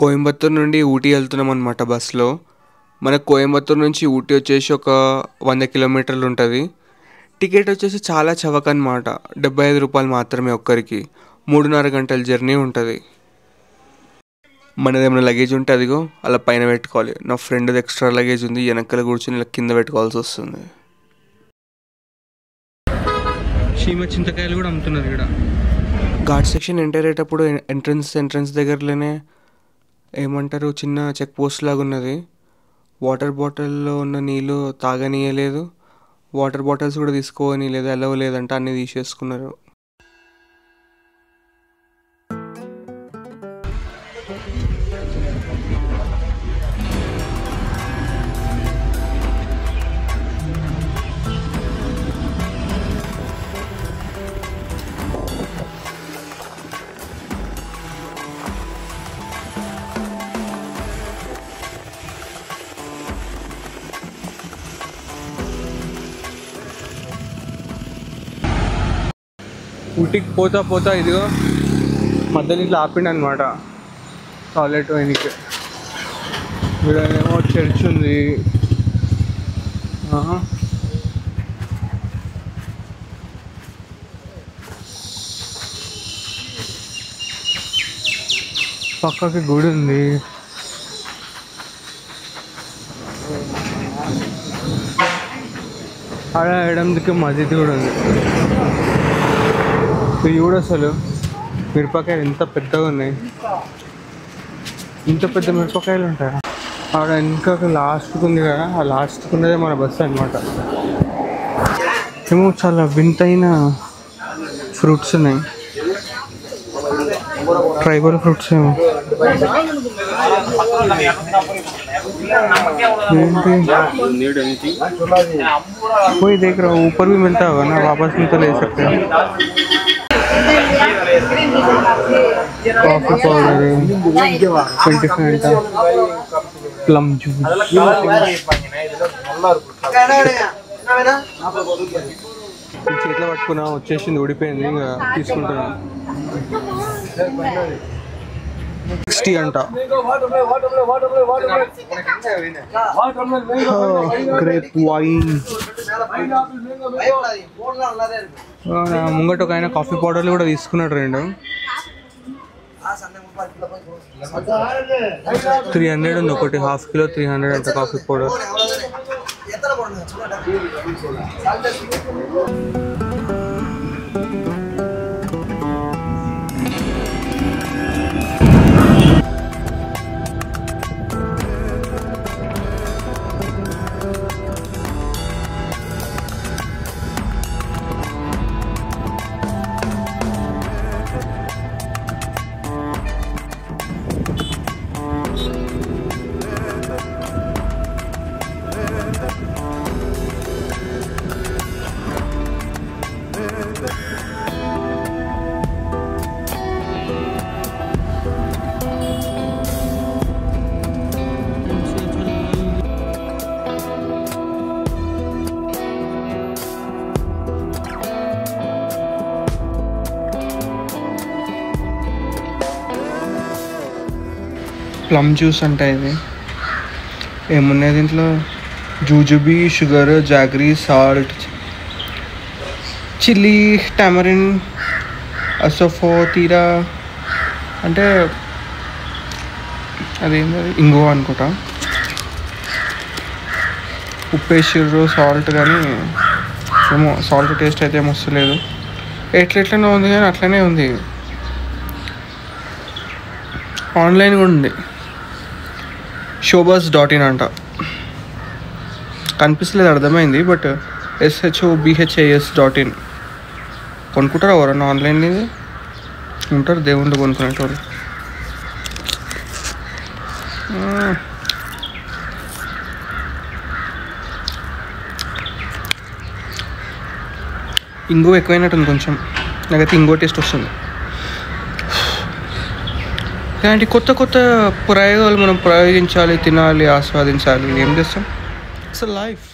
కోయంబత్తూర్ నుండి ఊటీ వెళ్తున్నాం అనమాట బస్సులో. మనకు కోయంబత్తూర్ నుంచి ఊటీ వచ్చేసి ఒక 100 కిలోమీటర్లు ఉంటుంది. టికెట్ వచ్చేసి చాలా చవక అనమాట. 75 రూపాయలు మాత్రమే ఒక్కరికి. 3.5 గంటల జర్నీ ఉంటుంది. మనది ఏమైనా లగేజ్ ఉంటే అదిగో అలా పైన పెట్టుకోవాలి. నా ఫ్రెండ్ది ఎక్స్ట్రా లగేజ్ ఉంది, వెనకాల కూర్చొని ఇలా కింద పెట్టుకోవాల్సి వస్తుంది. చీమ చింతకాయలు కూడా అమ్ముతున్నారు ఇక్కడ. ఘాట్ సెక్షన్ ఎంటర్ అయ్యేటప్పుడు ఎంట్రన్స్ దగ్గరలోనే ఏమంటారు చిన్న చెక్ పోస్ట్ లాగా ఉన్నది. వాటర్ బాటిల్లో ఉన్న నీళ్ళు తాగనీయలేదు, వాటర్ బాటిల్స్ కూడా తీసుకోనియలేదు, అలవ్ లేదంటే అన్నీ తీసేసుకున్నారు. ఊటీకి పోతా ఇదిగో మధ్యలో ఇట్లా ఆపిండి అనమాట టాయిలెట్ వెనక్కి. ఇక్కడేమో చర్చ్ ఉంది. పక్కకి గుడి ఉంది. ఆడ ఎడందికి మసీద్ కూడా ఉంది. ఇది కూడా అసలు మిరపకాయలు ఎంత పెద్దగా ఉన్నాయి. ఇంత పెద్ద మిరపకాయలు ఉంటాయా? ఆడ ఇంకా లాస్ట్కి ఉంది కదా, ఆ లాస్ట్కి ఉన్నదే మన బస్సు అనమాట. ఏమో చాలా వింతైన ఫ్రూట్స్ ఉన్నాయి, ట్రైబల్ ఫ్రూట్స్ ఏమో. कोई देख रहा हूँ, ऊपर भी मिलता होगा ना, वापस में तो ले सकते हैं. Coffee powder, plum juice. చేతిలో పట్టుకున్నా వచ్చేసింది, ఊడిపోయింది. ఇంకా తీసుకుంటున్నా. 60 అంట. Grape wine. ముంగట ఒక ఆయన కాఫీ పౌడర్లు కూడా తీసుకున్నాడు 2. 300 ఉంది ఒకటి, హాఫ్ కిలో 300 అంట కాఫీ పౌడర్. ప్లమ్ జ్యూస్ అంటే ఇది ఏమున్నాయి దీంట్లో? Jujube, sugar, jaggery, salt, chilli, tamarind, asafoetida అంటే అదేంటి, ఇంగువ అనుకుంటా. ఉప్పేసిర్రు, సాల్ట్ కానీ ఏమో సాల్ట్ టేస్ట్ అయితే ఏమో వస్తలేదు. ఎట్లెట్లనే ఉంది కానీ అట్లనే ఉంది. ఆన్లైన్ కూడా ఉంది, showbus.in అంట. కనిపిస్తలేదు, అర్థమైంది, బట్ shobhas.in. కొనుక్కుంటారు ఎవరన్నా ఆన్లైన్? ఇది ఉంటారు దేవుళ్ళు కొనుక్కునేటోళ్ళు. ఇంగువ ఎక్కువైనట్టుంది కొంచెం, నాకైతే ఇంగువ టేస్ట్ వస్తుంది. ఇలాంటి కొత్త కొత్త ప్రయోగాలు మనం ప్రయోగించాలి, తినాలి, ఆస్వాదించాలి. ఏం చేస్తాం? It's life.